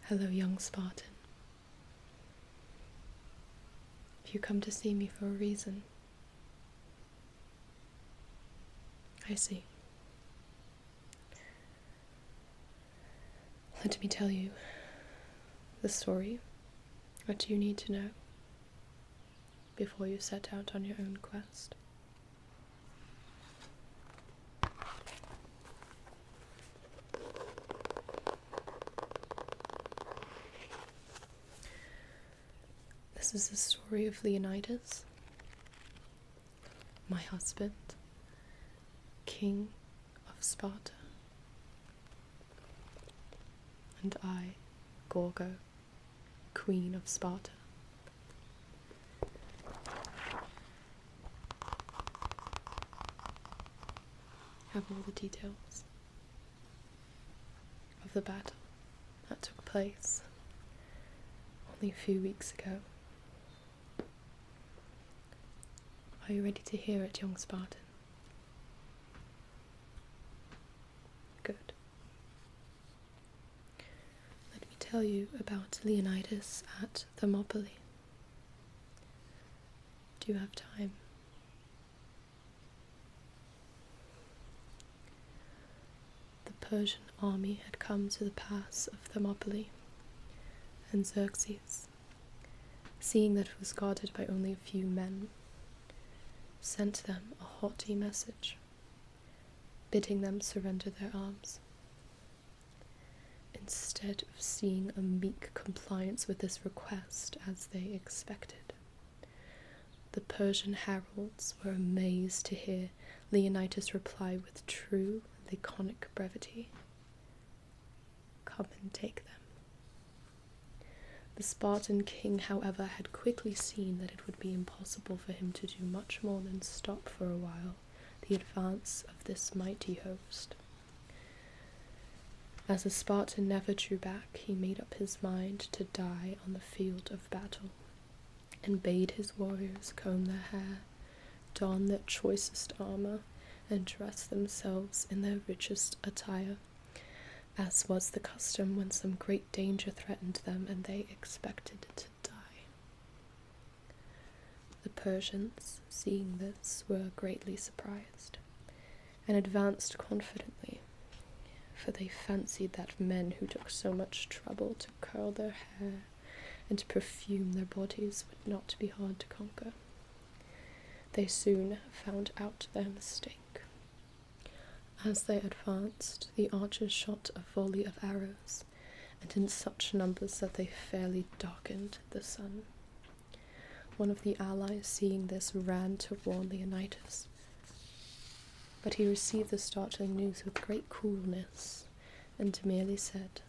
Hello, young Spartan. If you come to see me for a reason, I see. Let me tell you the story. What do you need to know before you set out on your own quest? This is the story of Leonidas, my husband, King of Sparta, and I, Gorgo, Queen of Sparta. Have all the details of the battle that took place only a few weeks ago. Are you ready to hear it, young Spartan? Good. Let me tell you about Leonidas at Thermopylae. Do you have time? The Persian army had come to the pass of Thermopylae, and Xerxes, seeing that it was guarded by only a few men, sent them a haughty message, bidding them surrender their arms. Instead of seeing a meek compliance with this request as they expected, the Persian heralds were amazed to hear Leonidas reply with true laconic brevity, "Come and take them." The Spartan king, however, had quickly seen that it would be impossible for him to do much more than stop for a while the advance of this mighty host. As the Spartan never drew back, he made up his mind to die on the field of battle, and bade his warriors comb their hair, don their choicest armor, and dress themselves in their richest attire, as was the custom when some great danger threatened them and they expected to die. The Persians, seeing this, were greatly surprised, and advanced confidently, for they fancied that men who took so much trouble to curl their hair and to perfume their bodies would not be hard to conquer. They soon found out their mistake. As they advanced, the archers shot a volley of arrows, and in such numbers that they fairly darkened the sun. One of the allies, seeing this, ran to warn Leonidas, but he received the startling news with great coolness, and merely said,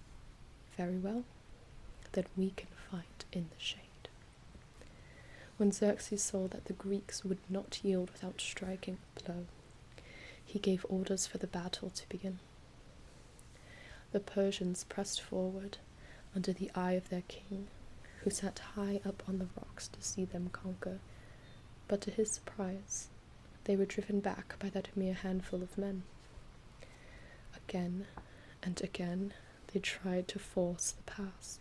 "Very well, then we can fight in the shade." When Xerxes saw that the Greeks would not yield without striking a blow, he gave orders for the battle to begin. The Persians pressed forward under the eye of their king, who sat high up on the rocks to see them conquer, but to his surprise, they were driven back by that mere handful of men. Again and again they tried to force the pass,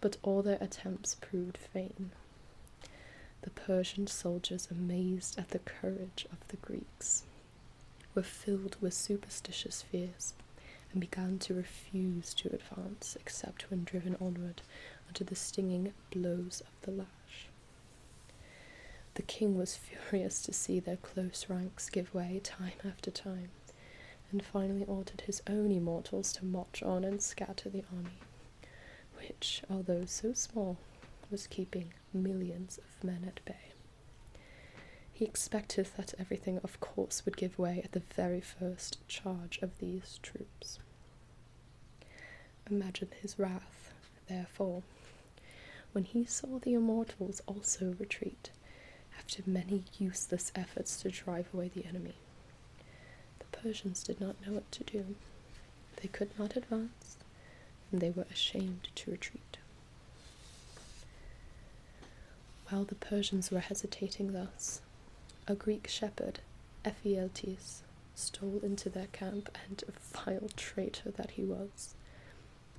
but all their attempts proved vain. The Persian soldiers, amazed at the courage of the Greeks, were filled with superstitious fears, and began to refuse to advance except when driven onward under the stinging blows of the lash. The king was furious to see their close ranks give way time after time, and finally ordered his own immortals to march on and scatter the army, which, although so small, was keeping millions of men at bay. He expected that everything, of course, would give way at the very first charge of these troops. Imagine his wrath, therefore, when he saw the immortals also retreat, after many useless efforts to drive away the enemy. The Persians did not know what to do. They could not advance, and they were ashamed to retreat. While the Persians were hesitating thus, a Greek shepherd, Ephialtes, stole into their camp, and, vile traitor that he was,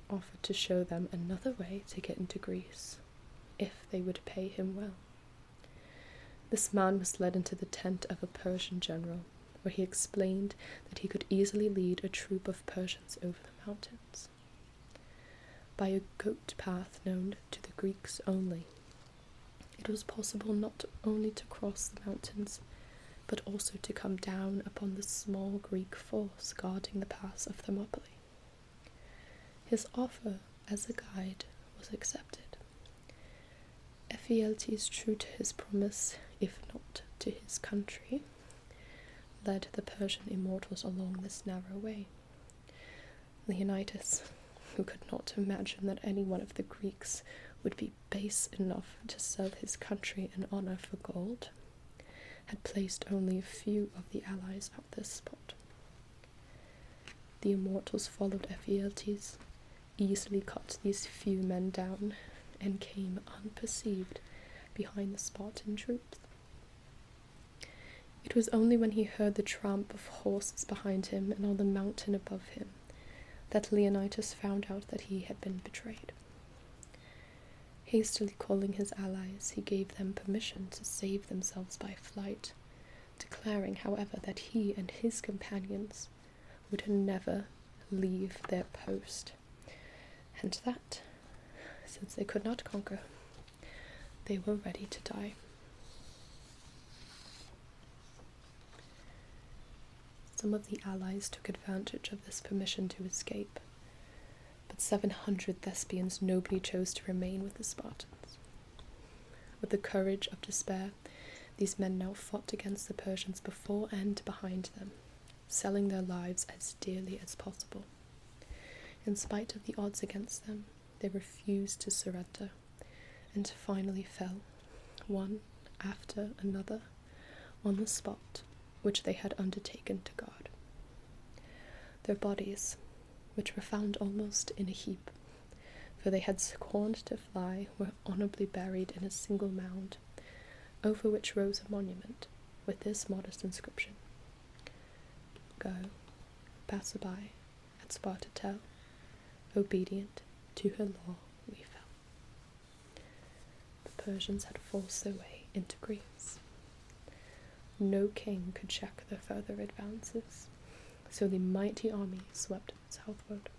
offered to show them another way to get into Greece, if they would pay him well. This man was led into the tent of a Persian general, where he explained that he could easily lead a troop of Persians over the mountains. By a goat path known to the Greeks only, it was possible not only to cross the mountains, but also to come down upon the small Greek force guarding the pass of Thermopylae. His offer as a guide was accepted. Ephialtes, true to his promise, if not to his country, led the Persian immortals along this narrow way. Leonidas, who could not imagine that any one of the Greeks would be base enough to sell his country and honor for gold, had placed only a few of the allies at this spot. The immortals followed Ephialtes, easily cut these few men down, and came unperceived behind the Spartan troops. It was only when he heard the tramp of horses behind him and on the mountain above him that Leonidas found out that he had been betrayed. Hastily calling his allies, he gave them permission to save themselves by flight, declaring, however, that he and his companions would never leave their post, and that, since they could not conquer, they were ready to die. Some of the allies took advantage of this permission to escape, but 700 Thespians nobly chose to remain with the Spartans. With the courage of despair, these men now fought against the Persians before and behind them, selling their lives as dearly as possible. In spite of the odds against them, they refused to surrender, and finally fell, one after another, on the spot which they had undertaken to guard. Their bodies, which were found almost in a heap, for they had scorned to fly, were honourably buried in a single mound, over which rose a monument with this modest inscription: "Go, passer-by, at Sparta tell, obedient to her law we fell." The Persians had forced their way into Greece. No king could check their further advances, so the mighty army swept southward.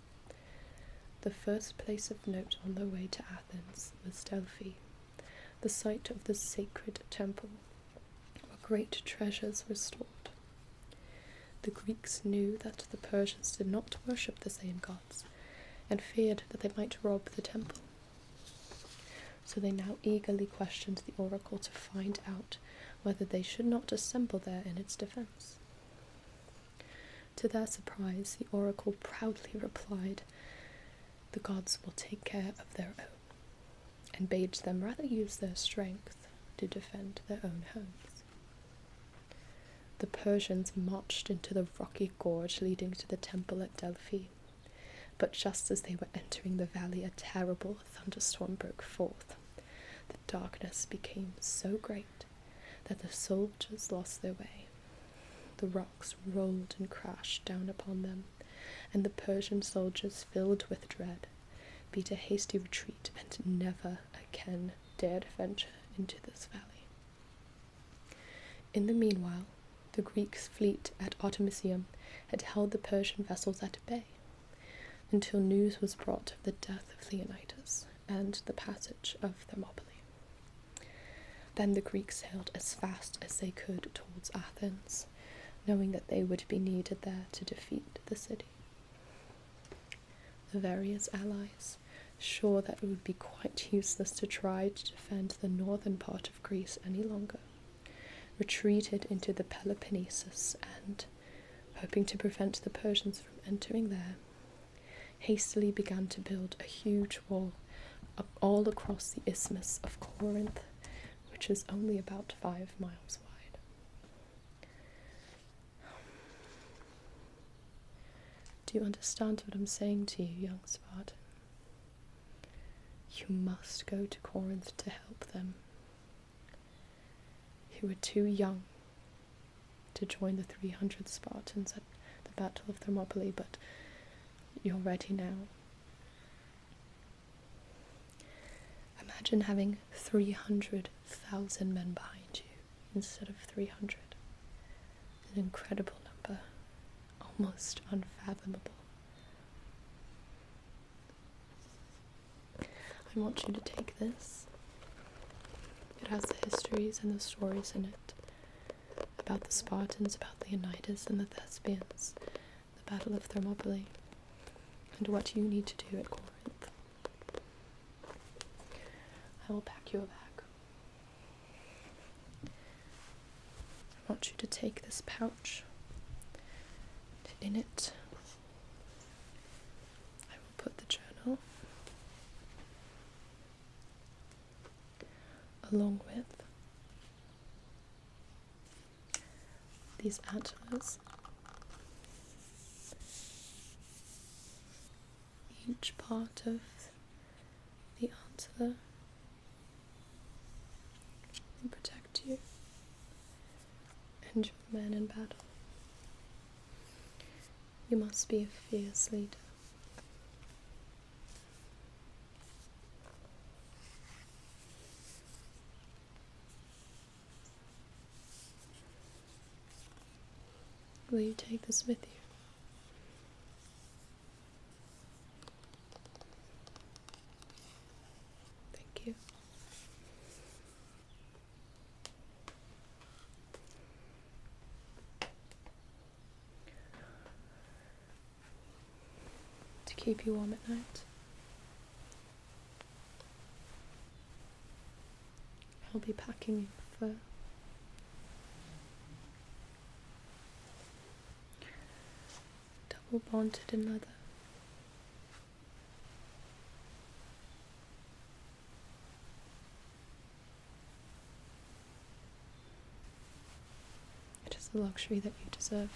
The first place of note on their way to Athens was Delphi, the site of the sacred temple, where great treasures were stored. The Greeks knew that the Persians did not worship the same gods, and feared that they might rob the temple. So they now eagerly questioned the oracle to find out whether they should not assemble there in its defense. To their surprise, the oracle proudly replied, "The gods will take care of their own," and bade them rather use their strength to defend their own homes. The Persians marched into the rocky gorge leading to the temple at Delphi, but just as they were entering the valley, a terrible thunderstorm broke forth. The darkness became so great that the soldiers lost their way. The rocks rolled and crashed down upon them, and the Persian soldiers, filled with dread, beat a hasty retreat and never again dared venture into this valley. In the meanwhile, the Greek fleet at Artemisium had held the Persian vessels at bay, until news was brought of the death of Leonidas and the passage of Thermopylae. Then the Greeks sailed as fast as they could towards Athens, knowing that they would be needed there to defeat the city. The various allies, sure that it would be quite useless to try to defend the northern part of Greece any longer, retreated into the Peloponnesus and, hoping to prevent the Persians from entering there, hastily began to build a huge wall all across the isthmus of Corinth, which is only about 5 miles wide. Do you understand what I'm saying to you, young Spartan? You must go to Corinth to help them. You were too young to join the 300 Spartans at the Battle of Thermopylae, but you're ready now. Imagine having 300,000 men behind you instead of 300. An incredible number, almost unfathomable. I want you to take this. It has the histories and the stories in it about the Spartans, about Leonidas and the Thespians, the Battle of Thermopylae, and what you need to do at Corinth. I will pack you a bag. I want you to take this pouch. In it, I will put the journal along with these antlers. Each part of the antler will protect you and your men in battle. You must be a fierce leader. Will you take this with you? Thank you. To keep you warm at night, I'll be packing you fur. Double bonded in leather. It is a luxury that you deserve.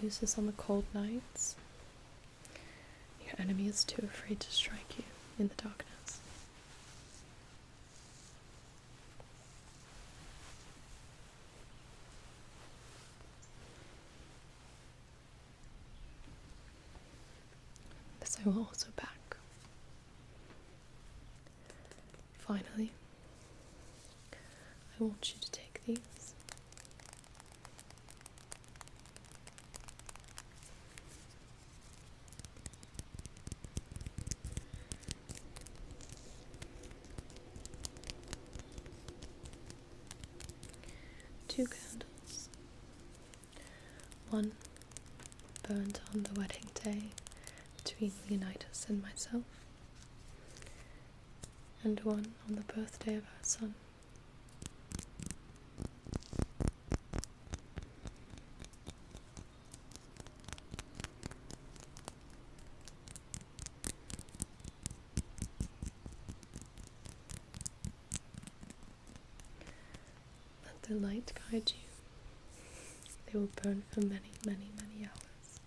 Use this on the cold nights. Your enemy is too afraid to strike you in the darkness. This I will also pack. Finally, I want you to take these. Two candles. One burned on the wedding day between Leonidas and myself, and one on the birthday of our son. Let the light guide you. They will burn for many, many, many hours.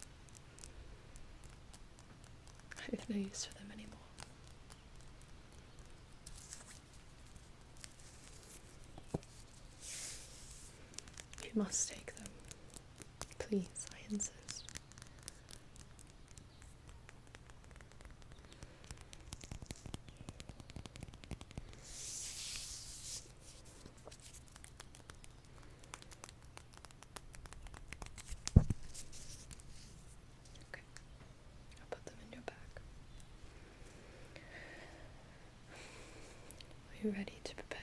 I have no use for them anymore. You must take them. Please, I insist. Okay, I'll put them in your bag. Are you ready to prepare?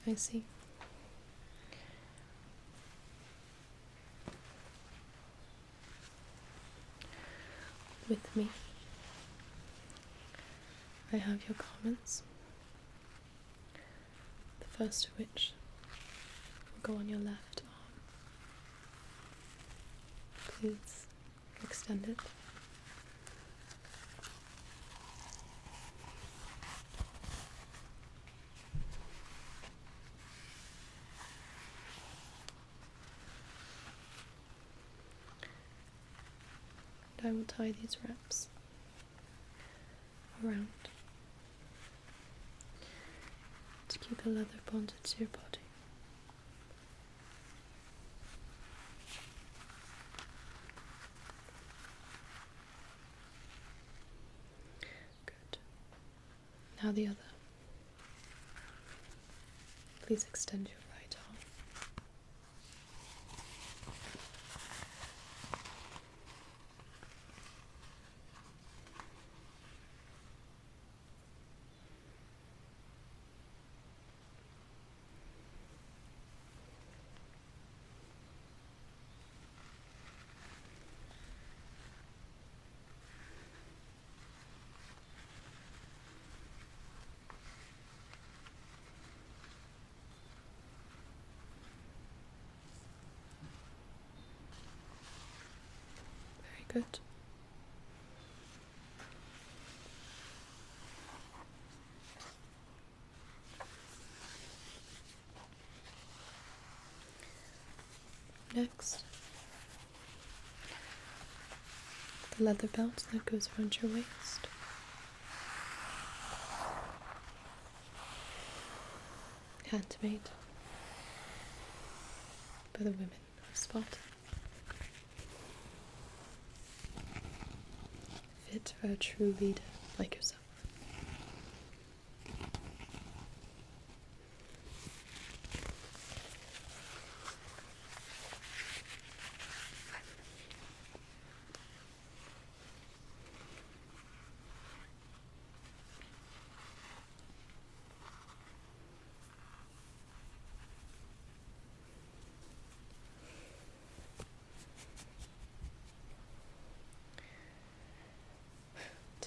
I see. With me, I have your garments, the first of which will go on your left arm. Please extend it. will tie these wraps around to keep a leather bonded to your body. Good. Now the other. Please extend your right arm. Very good. Next, the leather belt that goes around your waist. Handmade by the women of Sparta. Fit for a true leader like yourself.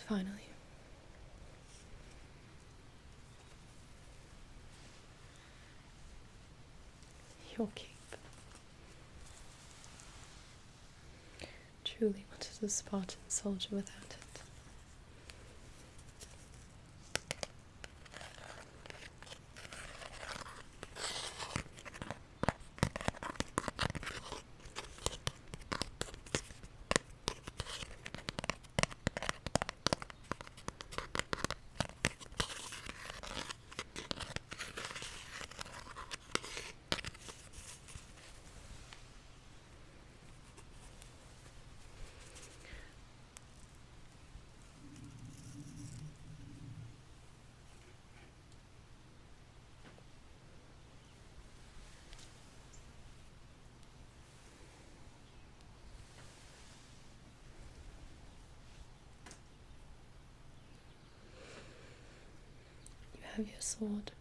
Finally, your cape. Truly, what is a Spartan soldier without it? You have your sword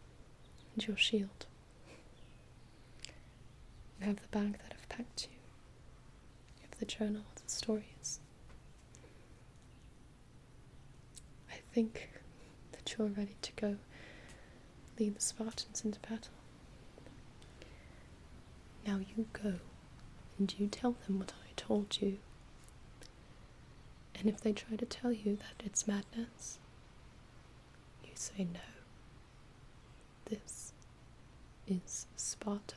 and your shield. You have the bag that I've packed you. You have the journal, the stories. I think that you're ready to go lead the Spartans into battle. Now you go and you tell them what I told you. And if they try to tell you that it's madness, you say no. This is Sparta.